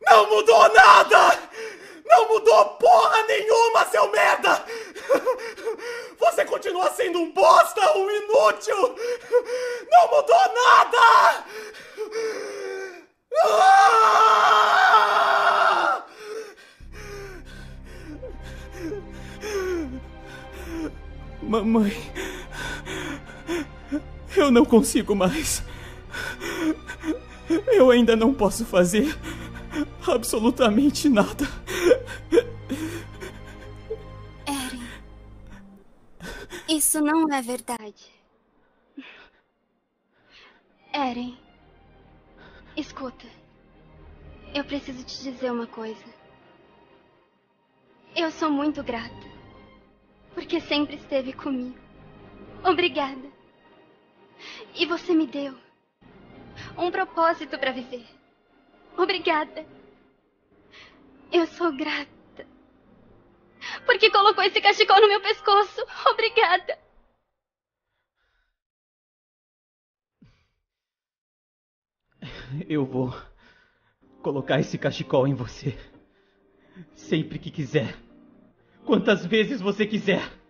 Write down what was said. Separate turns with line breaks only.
Não mudou nada! Não mudou porra nenhuma, seu merda! Você continua sendo um bosta, um inútil! Não mudou nada! Mamãe, eu não consigo mais. Eu ainda não posso fazer absolutamente nada.
Eren, isso não é verdade. Eren, escuta. Eu preciso te dizer uma coisa. Eu sou muito grata, porque sempre esteve comigo. Obrigada. E você me deu um propósito para viver. Obrigada. Eu sou grata, porque colocou esse cachecol no meu pescoço. Obrigada.
Eu vou colocar esse cachecol em você sempre que quiser. Quantas vezes você quiser.